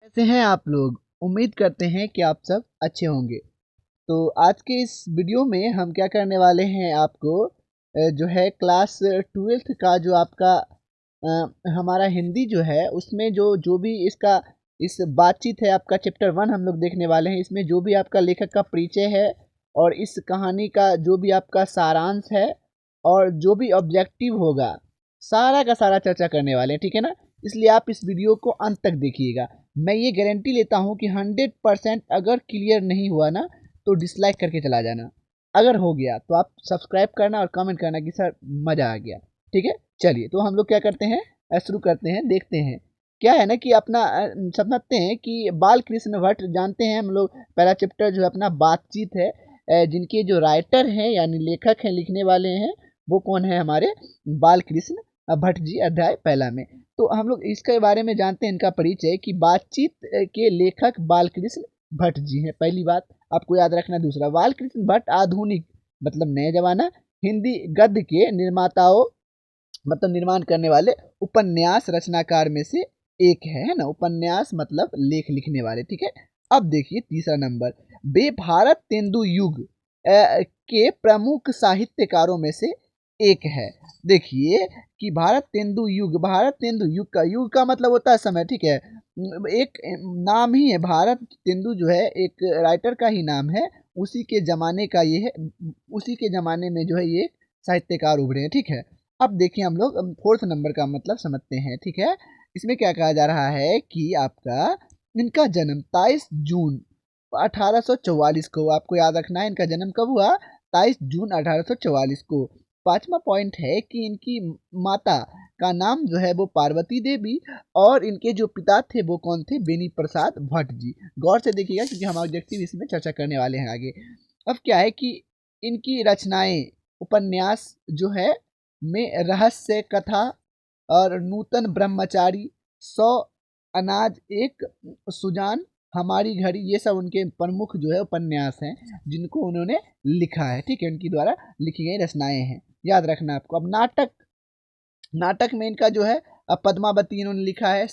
कैसे हैं आप लोग। उम्मीद करते हैं कि आप सब अच्छे होंगे। तो आज के इस वीडियो में हम क्या करने वाले हैं, आपको जो है क्लास 12th का जो आपका हमारा हिंदी जो है उसमें जो जो भी इसका इस बातचीत है, आपका चैप्टर 1 हम लोग देखने वाले हैं। इसमें जो भी आपका लेखक का परिचय है और इस कहानी का जो भी आपका सारांश है और जो भी ऑब्जेक्टिव होगा, सारा का सारा चर्चा करने वाले हैं, ठीक है ना। इसलिए आप इस वीडियो को अंत तक देखिएगा। मैं ये गारंटी लेता हूँ कि 100% अगर क्लियर नहीं हुआ ना तो डिसलाइक करके चला जाना। अगर हो गया तो आप सब्सक्राइब करना और कमेंट करना कि सर मज़ा आ गया। ठीक है, चलिए तो हम लोग क्या करते हैं, शुरू करते हैं। देखते हैं क्या है ना कि अपना समझते हैं कि बाल कृष्ण भट्ट जानते हैं हम लोग। पहला चैप्टर जो है अपना बातचीत है। जिनके जो राइटर हैं यानी लेखक हैं, लिखने वाले हैं, वो कौन है, हमारे बाल कृष्ण भट्ट जी। अध्याय पहला में तो हम लोग इसके बारे में जानते हैं, इनका परिचय कि बातचीत के लेखक बालकृष्ण भट्ट जी हैं, पहली बात आपको याद रखना। दूसरा, बालकृष्ण भट्ट आधुनिक मतलब नए जमाना हिंदी गद्य के निर्माताओं मतलब निर्माण करने वाले उपन्यास रचनाकार में से एक है ना। उपन्यास मतलब लेख लिखने वाले, ठीक है। अब देखिए तीसरा नंबर, वे भारत तेंदु युग के प्रमुख साहित्यकारों में से एक है। देखिए कि भारत तेंदु युग का मतलब होता है समय, ठीक है। एक नाम ही है, भारत तेंदु जो है एक राइटर का ही नाम है। उसी के जमाने का ये है, उसी के जमाने में जो है ये साहित्यकार उभरे हैं, ठीक है। अब देखिए हम लोग फोर्थ नंबर का मतलब समझते हैं, ठीक है। इसमें क्या कहा जा रहा है कि आपका इनका जन्म 23 जून 1844 को, आपको याद रखना है इनका जन्म कब हुआ, 23 जून 1844 को। पांचवा पॉइंट है कि इनकी माता का नाम जो है वो पार्वती देवी और इनके जो पिता थे वो कौन थे, बेनी प्रसाद भट्ट जी। गौर से देखिएगा क्योंकि हम ऑब्जेक्टिव इसमें चर्चा करने वाले हैं आगे। अब क्या है कि इनकी रचनाएं उपन्यास जो है में रहस्य कथा और नूतन ब्रह्मचारी, 100 अनाज एक सुजान, हमारी घड़ी, ये सब उनके प्रमुख जो है उपन्यास हैं जिनको उन्होंने लिखा है, ठीक है। उनकी द्वारा लिखी गई रचनाएं हैं, याद रखना आपको। अब नाटक, नाटक में इनका जो है पद्मावती इन्होंने लिखा है,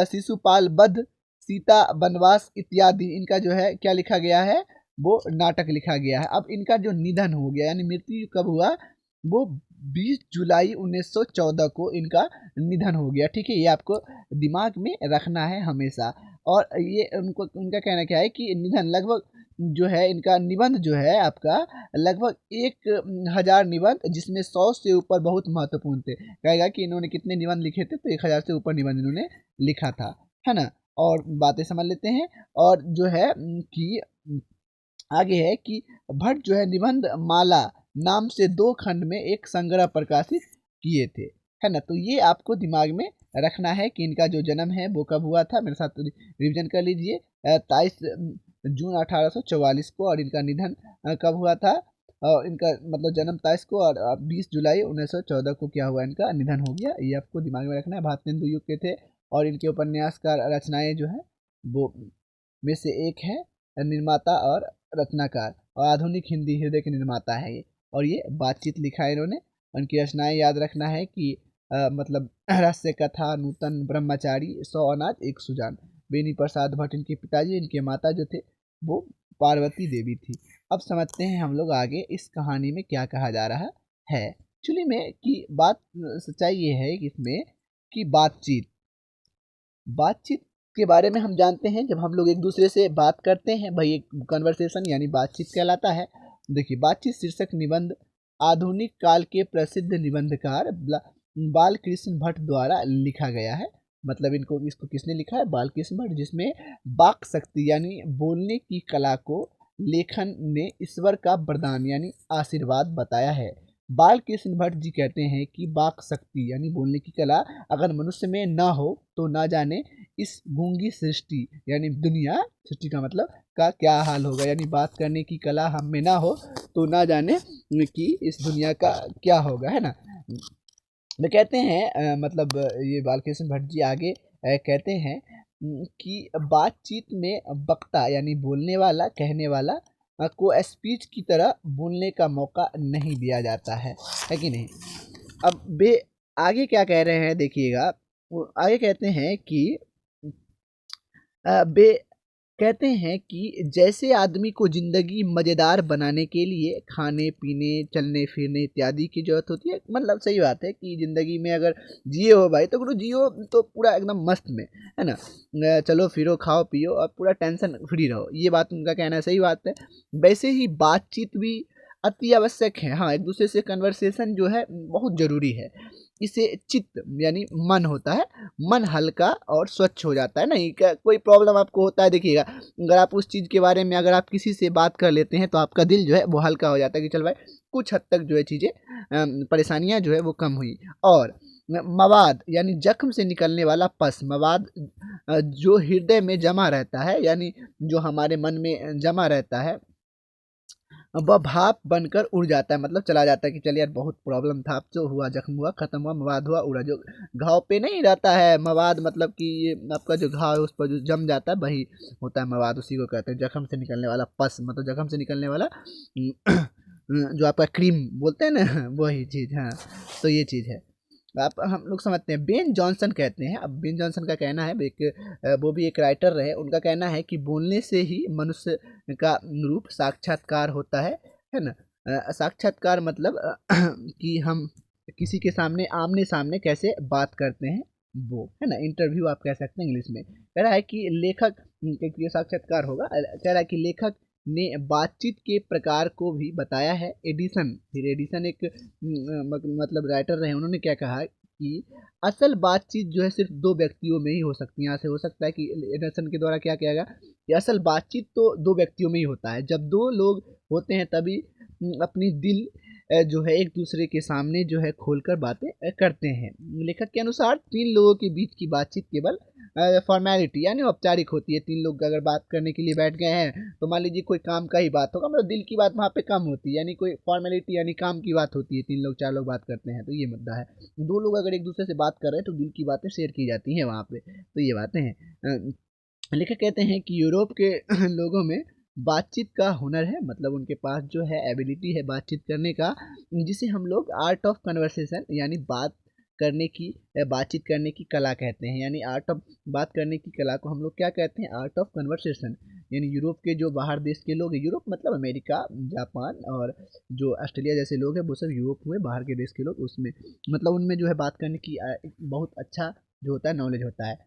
शिशुपाल वध, सीता वनवास इत्यादि इनका जो है क्या लिखा गया है, वो नाटक लिखा गया है। अब इनका जो निधन हो गया यानी मृत्यु कब हुआ, वो 20 जुलाई 1914 को इनका निधन हो गया, ठीक है। ये आपको दिमाग में रखना है हमेशा। और ये उनको उनका कहना क्या है कि निधन लगभग जो है इनका निबंध जो है आपका लगभग 1000 निबंध, जिसमें 100 से ऊपर बहुत महत्वपूर्ण थे। कहेगा कि इन्होंने कितने निबंध लिखे थे, तो 1000 से ऊपर निबंध इन्होंने लिखा था, है ना। और बातें समझ लेते हैं। और जो है कि आगे है कि भट्ट जो है निबंध माला नाम से 2 खंड में एक संग्रह प्रकाशित किए थे, है ना। तो ये आपको दिमाग में रखना है कि इनका जो जन्म है वो कब हुआ था, मेरे साथ रिवीजन कर लीजिए। 23 जून 1844 को, और इनका निधन कब हुआ था, इनका मतलब जन्म 23 को, और 20 जुलाई 1914 को क्या हुआ, इनका निधन हो गया। ये आपको दिमाग में रखना है। भारतेंदु युग के थे और इनके उपन्यास का रचनाएं जो है वो में से एक है, निर्माता और रचनाकार और आधुनिक हिंदी हृदय के निर्माता है ये। और ये बातचीत लिखा है इन्होंने। उनकी रचनाएं याद रखना है कि मतलब रहस्य कथा, नूतन ब्रह्मचारी, 100 अनाज एक सुजान। बेनी प्रसाद भट्ट इनके पिताजी, इनके माता जो थे वो पार्वती देवी थी। अब समझते हैं हम लोग आगे इस कहानी में क्या कहा जा रहा है। एक्चुअली में कि बात सच्चाई ये है कि इसमें कि बातचीत बातचीत के बारे में हम जानते हैं, जब हम लोग एक दूसरे से बात करते हैं भाई, एक कन्वर्सेशन यानी बातचीत कहलाता है। देखिए बातचीत शीर्षक निबंध आधुनिक काल के प्रसिद्ध निबंधकार बाल कृष्ण भट्ट द्वारा लिखा गया है। मतलब इनको इसको किसने लिखा है, बाल कृष्ण भट्ट, जिसमें वाक शक्ति यानी बोलने की कला को लेखन ने ईश्वर का वरदान यानी आशीर्वाद बताया है। बाल कृष्ण भट्ट जी कहते हैं कि वाक शक्ति यानी बोलने की कला अगर मनुष्य में ना हो तो ना जाने इस गूंगी सृष्टि यानी दुनिया, सृष्टि का मतलब का क्या हाल होगा। यानी बात करने की कला हम में ना हो तो ना जाने कि इस दुनिया का क्या होगा, है ना। वे कहते हैं मतलब ये बालकृष्ण भट्ट जी आगे कहते हैं कि बातचीत में वक्ता यानी बोलने वाला, कहने वाला को स्पीच की तरह बोलने का मौका नहीं दिया जाता है कि नहीं। अब वे आगे क्या कह रहे हैं देखिएगा, वो आगे कहते हैं कि बे कहते हैं कि जैसे आदमी को ज़िंदगी मज़ेदार बनाने के लिए खाने पीने चलने फिरने इत्यादि की ज़रूरत होती है, मतलब सही बात है कि ज़िंदगी में अगर जिए हो भाई तो गुरु जियो तो पूरा एकदम मस्त में, है ना। चलो फिरो खाओ पियो और पूरा टेंशन फ्री रहो, ये बात उनका कहना है, सही बात है। वैसे ही बातचीत भी अति आवश्यक है। हाँ, एक दूसरे से कन्वर्सेशन जो है बहुत ज़रूरी है। इससे चित्त यानी मन होता है, मन हल्का और स्वच्छ हो जाता है। नहीं क्या कोई प्रॉब्लम आपको होता है, देखिएगा अगर आप उस चीज़ के बारे में अगर आप किसी से बात कर लेते हैं तो आपका दिल जो है वो हल्का हो जाता है कि चल भाई कुछ हद तक जो है चीज़ें परेशानियाँ जो है वो कम हुई। और मवाद यानी जख्म से निकलने वाला पस, मवाद जो हृदय में जमा रहता है यानी जो हमारे मन में जमा रहता है वह भाप बनकर उड़ जाता है, मतलब चला जाता है कि चल यार बहुत प्रॉब्लम था, अब जो हुआ जख्म हुआ खत्म हुआ मवाद हुआ उड़ा। जो घाव पे नहीं रहता है मवाद, मतलब कि ये आपका जो घाव है उस पर जो जम जाता है वही होता है मवाद, उसी को कहते हैं जख्म से निकलने वाला पस, मतलब जख्म से निकलने वाला जो आपका क्रीम बोलते हैं ना वही चीज़। हाँ, तो ये चीज़ है। आप हम लोग समझते हैं। बेन जॉनसन कहते हैं, अब बेन जॉनसन का कहना है, एक वो भी एक राइटर रहे, उनका कहना है कि बोलने से ही मनुष्य का रूप साक्षात्कार होता है ना। साक्षात्कार मतलब कि हम किसी के सामने आमने सामने कैसे बात करते हैं, वो है ना, इंटरव्यू आप कह सकते हैं इंग्लिश में। कह रहा है कि लेखक ये साक्षात्कार होगा, कह रहा है कि लेखक ने बातचीत के प्रकार को भी बताया है। एडिसन, फिर एडिसन एक मतलब राइटर रहे, उन्होंने क्या कहा कि असल बातचीत जो है सिर्फ दो व्यक्तियों में ही हो सकती है। यहाँ से हो सकता है कि एडिसन के द्वारा क्या किया गया कि असल बातचीत तो दो व्यक्तियों में ही होता है, जब दो लोग होते हैं तभी अपनी दिल जो है एक दूसरे के सामने जो है खोलकर बातें करते हैं। लेखक के अनुसार तीन लोगों के बीच की बातचीत केवल फॉर्मेलिटी यानी औपचारिक होती है। तीन लोग अगर बात करने के लिए बैठ गए हैं तो मान लीजिए कोई काम का ही बात होगा, मतलब दिल की बात वहाँ पे कम होती है, यानी कोई फॉर्मेलिटी यानी काम की बात होती है। तीन लोग चार लोग बात करते हैं तो ये मुद्दा है। दो लोग अगर एक दूसरे से बात कर रहे हैं तो दिल की बातें शेयर की जाती हैं वहाँ पे, तो ये बातें हैं। लेखक कहते हैं कि यूरोप के लोगों में बातचीत का हुनर है, मतलब उनके पास जो है एबिलिटी है बातचीत करने का, जिसे हम लोग आर्ट ऑफ कन्वर्सेशन यानी बातचीत करने की कला कहते हैं। यानी आर्ट ऑफ बात करने की कला को हम लोग क्या कहते हैं, आर्ट ऑफ कन्वर्सेशन। यानी यूरोप के जो बाहर देश के लोग हैं, यूरोप मतलब अमेरिका जापान और जो ऑस्ट्रेलिया जैसे लोग हैं वो सब यूरोप हुए, बाहर के देश के लोग, उसमें मतलब उनमें जो है बात करने की एक बहुत अच्छा जो होता है नॉलेज होता है।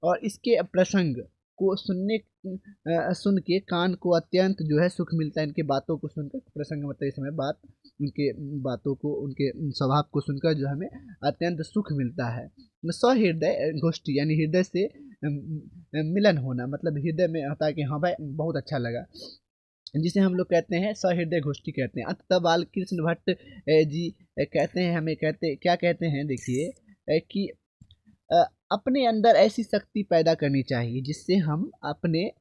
और इसके प्रसंग को सुन के कान को अत्यंत जो है सुख मिलता है। इनके बातों को सुनकर, प्रसंग मतलब इस समय बात, उनके बातों को उनके स्वभाव को सुनकर जो हमें अत्यंत सुख मिलता है। सहृदय गोष्ठी यानी हृदय से मिलन होना, मतलब हृदय में होता है कि हाँ भाई बहुत अच्छा लगा, जिसे हम लोग कहते हैं सहृदय गोष्ठी कहते हैं। अंततः बालकृष्ण भट्ट जी कहते हैं, हमें कहते क्या कहते हैं, देखिए कि अपने अंदर ऐसी शक्ति पैदा करनी चाहिए जिससे हम अपने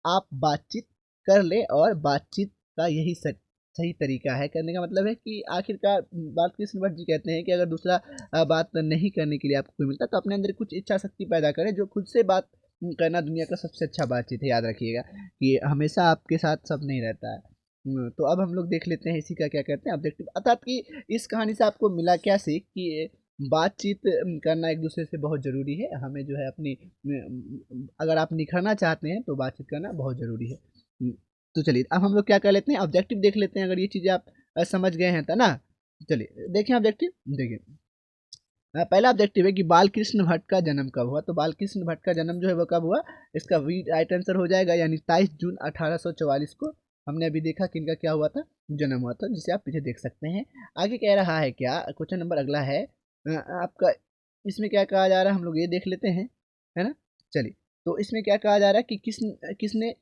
आप बातचीत कर लें, और बातचीत का यही सही तरीका है। करने का मतलब है कि आखिरकार बालकृष्ण भट्ट जी कहते हैं कि अगर दूसरा बात नहीं करने के लिए आपको कोई मिलता है तो अपने अंदर कुछ इच्छा शक्ति पैदा करें, जो खुद से बात करना दुनिया का सबसे अच्छा बातचीत है। याद रखिएगा कि हमेशा आपके साथ सब नहीं रहता है। तो अब हम लोग देख लेते हैं इसी का क्या कहते हैं ऑब्जेक्टिव, अर्थात कि इस कहानी से आपको मिला क्या सीख कि बातचीत करना एक दूसरे से बहुत ज़रूरी है। हमें जो है अपनी अगर आप निखरना चाहते हैं तो बातचीत करना बहुत ज़रूरी है। तो चलिए अब हम लोग क्या कर लेते हैं, ऑब्जेक्टिव देख लेते हैं। अगर ये चीज़ें आप समझ गए हैं तो ना, चलिए देखें ऑब्जेक्टिव। देखिए पहला ऑब्जेक्टिव है कि बालकृष्ण भट्ट का जन्म कब हुआ। तो बालकृष्ण भट्ट का जन्म जो है वो कब हुआ, इसका वी राइट आंसर हो जाएगा यानी 23 जून 1844 को। हमने अभी देखा कि इनका क्या हुआ था, जन्म हुआ था, जिसे आप पीछे देख सकते हैं। आगे कह रहा है क्या, क्वेश्चन नंबर अगला है आपका, इसमें क्या कहा जा रहा है हम लोग ये देख लेते हैं, है ना। चलिए तो इसमें क्या कहा जा रहा है कि किसने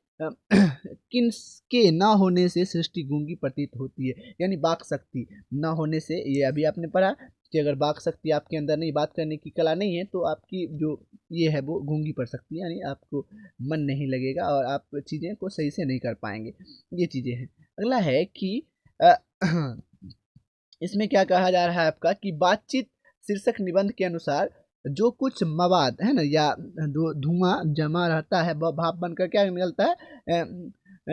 किन के ना होने से सृष्टि गूंगी प्रतीत होती है, यानी वाक शक्ति ना होने से, ये अभी आपने पढ़ा कि अगर वाक शक्ति आपके अंदर नहीं, बात करने की कला नहीं है तो आपकी जो ये है वो गूंगी पड़ सकती है, यानी आपको मन नहीं लगेगा और आप चीज़ें को सही से नहीं कर पाएंगे, ये चीज़ें हैं। अगला है कि अ, इसमें क्या कहा जा रहा है आपका कि बातचीत शीर्षक निबंध के अनुसार जो कुछ मवाद है ना या धुआं जमा रहता है वह भाप बनकर क्या निकलता है,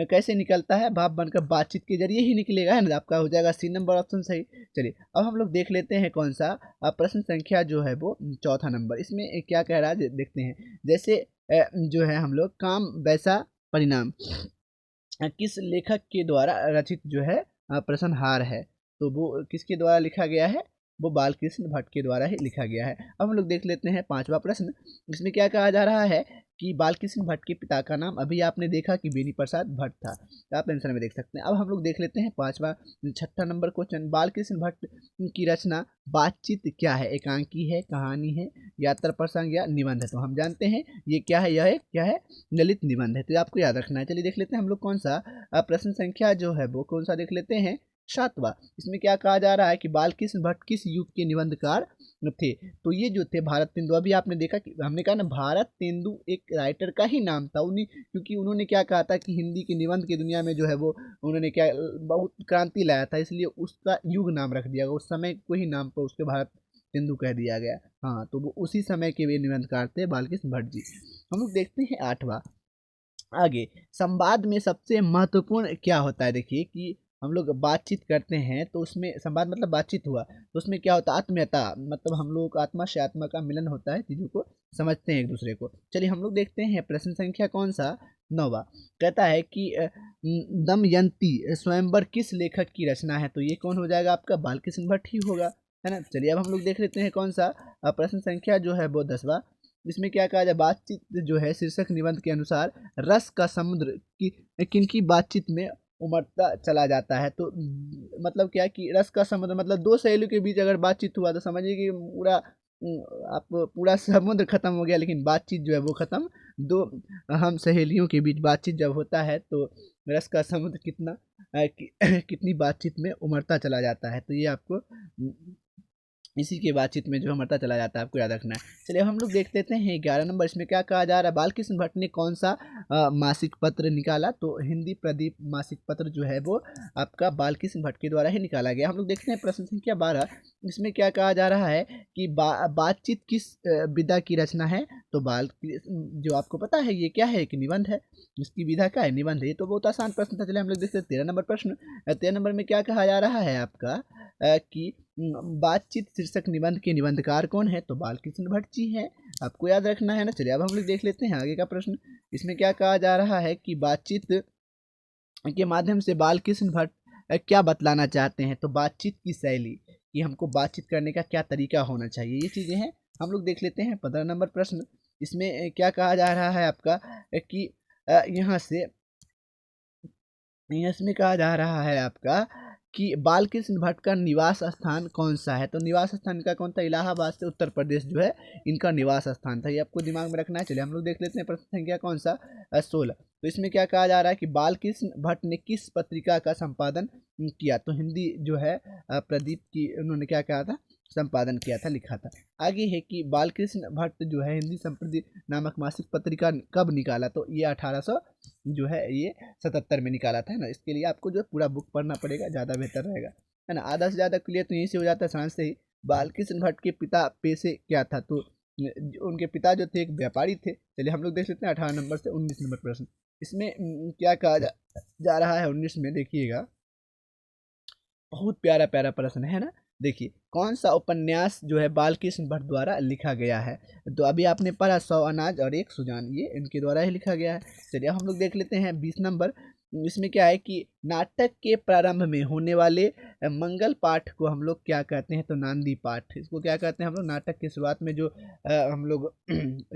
कैसे निकलता है, भाप बनकर बातचीत के जरिए ही निकलेगा, है ना। आपका हो जाएगा सी नंबर ऑप्शन सही। चलिए अब हम लोग देख लेते हैं कौन सा प्रश्न संख्या जो है वो चौथा नंबर, इसमें क्या कह रहा है देखते हैं। जैसे जो है हम लोग काम वैसा परिणाम किस लेखक के द्वारा रचित जो है प्रश्नहार है। तो वो किसके द्वारा लिखा गया है, वो बालकृष्ण भट्ट के द्वारा ही लिखा गया है। अब हम लोग देख लेते हैं पांचवा प्रश्न। इसमें क्या कहा जा रहा है कि बालकृष्ण भट्ट के पिता का नाम, अभी आपने देखा कि बेनी प्रसाद भट्ट था, तो आप आंसर में देख सकते हैं। अब हम लोग देख लेते हैं पांचवा छठा नंबर क्वेश्चन, बालकृष्ण भट्ट की रचना बातचीत क्या है, एकांकी है, कहानी है, यात्रा प्रसंग या निबंध है। तो हम जानते हैं ये क्या है, यह क्या है, ललित निबंध है। तो ये आपको याद रखना है। चलिए देख लेते हैं हम लोग कौन सा प्रश्न संख्या जो है वो कौन सा देख लेते हैं, सातवां। इसमें क्या कहा जा रहा है कि बालकृष्ण भट्ट किस युग के निबंधकार थे। तो ये जो थे भारत तेंदु, अभी आपने देखा कि हमने कहा ना भारत तेंदु एक राइटर का ही नाम था उन्हीं, क्योंकि उन्होंने क्या कहा था कि हिंदी के निबंध की दुनिया में जो है वो उन्होंने क्या बहुत क्रांति लाया था, इसलिए उसका युग नाम रख दिया गया, उस समय को ही नाम पर उसके भारत तेंदु कह दिया गया। हाँ, तो वो उसी समय के वे निबंधकार थे बालकृष्ण भट्ट जी। हम लोग देखते हैं आठवां। आगे संवाद में सबसे महत्वपूर्ण क्या होता है, देखिए कि हम लोग बातचीत करते हैं तो उसमें संवाद मतलब बातचीत हुआ तो उसमें क्या होता है, आत्मीयता, मतलब हम लोग आत्मा से आत्मा का मिलन होता है, चीज़ों को समझते हैं एक दूसरे को। चलिए हम लोग देखते हैं प्रश्न संख्या कौन सा, नौवा। कहता है कि दमयंती स्वयंवर किस लेखक की रचना है। तो ये कौन हो जाएगा, आपका बालकृष्ण भट्ट ही होगा, है ना। चलिए अब हम लोग देख लेते हैं कौन सा प्रश्न संख्या जो है वो 10वां। इसमें क्या कहा जाए, बातचीत जो है शीर्षक निबंध के अनुसार रस का समुद्र की किनकी बातचीत में उमड़ता चला जाता है। तो मतलब क्या है कि रस का समुद्र मतलब दो सहेलियों के बीच अगर बातचीत हुआ तो समझिए कि पूरा आप पूरा समुद्र खत्म हो गया, लेकिन बातचीत जो है वो खत्म, दो हम सहेलियों के बीच बातचीत जब होता है तो रस का समुद्र कितना कितनी बातचीत में उमड़ता चला जाता है। तो ये आपको इसी के बातचीत में जो हमारा चला जाता है, आपको याद रखना है। चलिए हम लोग देख लेते हैं 11 नंबर। इसमें क्या कहा जा रहा है, बालकृष्ण भट्ट ने कौन सा मासिक पत्र निकाला। तो हिंदी प्रदीप मासिक पत्र जो है वो आपका बालकृष्ण भट्ट के द्वारा ही निकाला गया। हम लोग देखते हैं प्रश्न संख्या 12। इसमें क्या कहा जा रहा है कि बातचीत किस विधा की रचना है। तो जो आपको पता है ये क्या है कि निबंध है, इसकी विधा क्या है, निबंध है। ये तो बहुत आसान प्रश्न था। चलिए हम लोग देखते हैं 13 नंबर प्रश्न। 13 नंबर में क्या कहा जा रहा है आपका कि बातचीत शीर्षक निबंध के निबंधकार कौन है। तो बालकृष्ण भट्ट जी हैं, आपको याद रखना है ना। चलिए अब हम लोग देख लेते हैं आगे का प्रश्न। इसमें क्या कहा जा रहा है कि बातचीत के माध्यम से बालकृष्ण भट्ट क्या बतलाना चाहते हैं। तो बातचीत की शैली, कि हमको बातचीत करने का क्या तरीका होना चाहिए, ये चीज़ें हैं। हम लोग देख लेते हैं 15 नंबर प्रश्न। इसमें क्या कहा जा रहा है आपका कि यहाँ से इसमें कहा जा रहा है आपका कि बालकृष्ण भट्ट का निवास स्थान कौन सा है। तो निवास स्थान का कौन था, इलाहाबाद से उत्तर प्रदेश जो है इनका निवास स्थान था, ये आपको दिमाग में रखना है। चलिए हम लोग देख लेते हैं प्रश्न संख्या कौन सा, 16। तो इसमें क्या कहा जा रहा है कि बालकृष्ण भट्ट ने किस पत्रिका का संपादन किया। तो हिंदी जो है प्रदीप की उन्होंने क्या कहा था, संपादन किया था, लिखा था। आगे है कि बालकृष्ण भट्ट जो है हिंदी संप्रति नामक मासिक पत्रिका कब निकाला। तो ये 1800 जो है ये 77 में निकाला था, है ना। इसके लिए आपको जो है पूरा बुक पढ़ना पड़ेगा, ज़्यादा बेहतर रहेगा, है ना। आधा से ज़्यादा क्लियर तो यहीं से हो जाता है साइंस से ही। बालकृष्ण भट्ट के पिता पेशे क्या था। तो उनके पिता जो थे एक व्यापारी थे। चलिए हम लोग देख लेते हैं 18 नंबर से 19 नंबर प्रश्न। इसमें क्या कहा जा रहा है 19 में, देखिएगा बहुत प्यारा प्यारा प्रश्न है ना। देखिए कौन सा उपन्यास जो है बालकृष्ण भट्ट द्वारा लिखा गया है। तो अभी आपने पढ़ा 100 अनाज और एक सुजान, ये इनके द्वारा ही लिखा गया है। चलिए हम लोग देख लेते हैं 20 नंबर। इसमें क्या है कि नाटक के प्रारंभ में होने वाले मंगल पाठ को हम लोग क्या कहते हैं। तो नांदी पाठ, इसको क्या कहते हैं हम लोग, नाटक की शुरुआत में जो हम लोग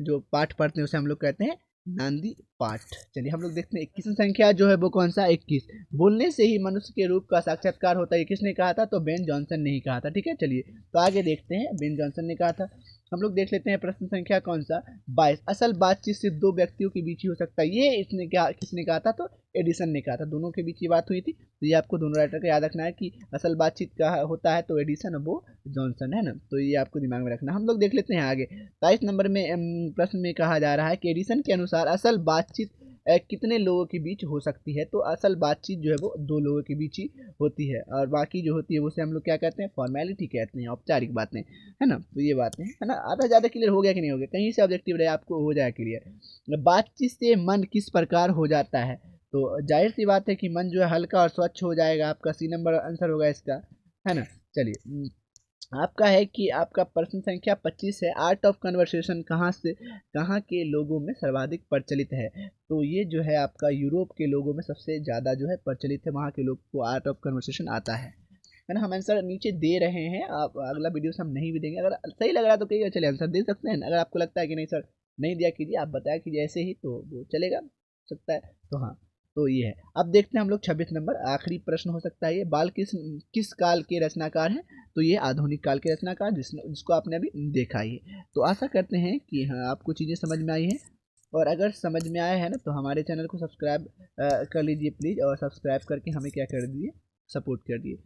जो पाठ पढ़ते हैं उसे हम लोग कहते हैं नांदी पाठ। चलिए हम लोग देखते हैं 21 संख्या जो है वो कौन सा, 21। बोलने से ही मनुष्य के रूप का साक्षात्कार होता है, ये किसने कहा था। तो बेन जॉनसन ने ही कहा था, ठीक है। चलिए तो आगे देखते हैं, बेन जॉनसन ने कहा था। हम लोग देख लेते हैं प्रश्न संख्या कौन सा, 22। असल बातचीत सिर्फ दो व्यक्तियों के बीच ही हो सकता है, ये इसने क्या किसने कहा था। तो एडिसन ने कहा था, दोनों के बीच ये बात हुई थी। तो ये आपको दोनों राइटर का याद रखना है कि असल बातचीत का होता है तो एडिसन और वो जॉनसन, है ना। तो ये आपको दिमाग में रखना। हम लोग देख लेते हैं आगे 23 नंबर में प्रश्न में कहा जा रहा है कि एडिसन के अनुसार असल बातचीत कितने लोगों के बीच हो सकती है। तो असल बातचीत जो है वो दो लोगों के बीच ही होती है, और बाकी जो होती है उसे हम लोग क्या कहते हैं, फॉर्मेलिटी कहते हैं, औपचारिक बातें, है ना। तो ये बातें है ना। आधा ज़्यादा क्लियर हो गया कि नहीं हो गया, कहीं से ऑब्जेक्टिव रहे आपको हो जाए क्लियर। बातचीत से मन किस प्रकार हो जाता है। तो जाहिर सी बात है कि मन जो है हल्का और स्वच्छ हो जाएगा, आपका सी नंबर आंसर होगा इसका, है ना। चलिए आपका है कि आपका प्रश्न संख्या 25 है, आर्ट ऑफ कन्वर्सेशन कहाँ के लोगों में सर्वाधिक प्रचलित है। तो ये जो है आपका यूरोप के लोगों में सबसे ज़्यादा जो है प्रचलित है, वहाँ के लोग को आर्ट ऑफ कन्वर्सेशन आता है ना। हम आंसर नीचे दे रहे हैं, आप अगला वीडियो से हम नहीं भी देंगे। अगर सही लग रहा है तो कहिएगा, चलिए आंसर दे सकते हैं। अगर आपको लगता है कि नहीं सर नहीं दिया कीजिए, आप बताया कीजिए ऐसे ही, तो वो चलेगा सकता है। तो हाँ, तो ये है। अब देखते हैं हम लोग 26 नंबर, आखिरी प्रश्न हो सकता है ये। बाल किस काल के रचनाकार हैं। तो ये आधुनिक काल के रचनाकार, जिसको आपने अभी देखा ही है। तो आशा करते हैं कि हाँ आपको चीज़ें समझ में आई हैं, और अगर समझ में आया है ना तो हमारे चैनल को सब्सक्राइब कर लीजिए प्लीज़, और सब्सक्राइब करके हमें क्या कर दीजिए, सपोर्ट कर दिए।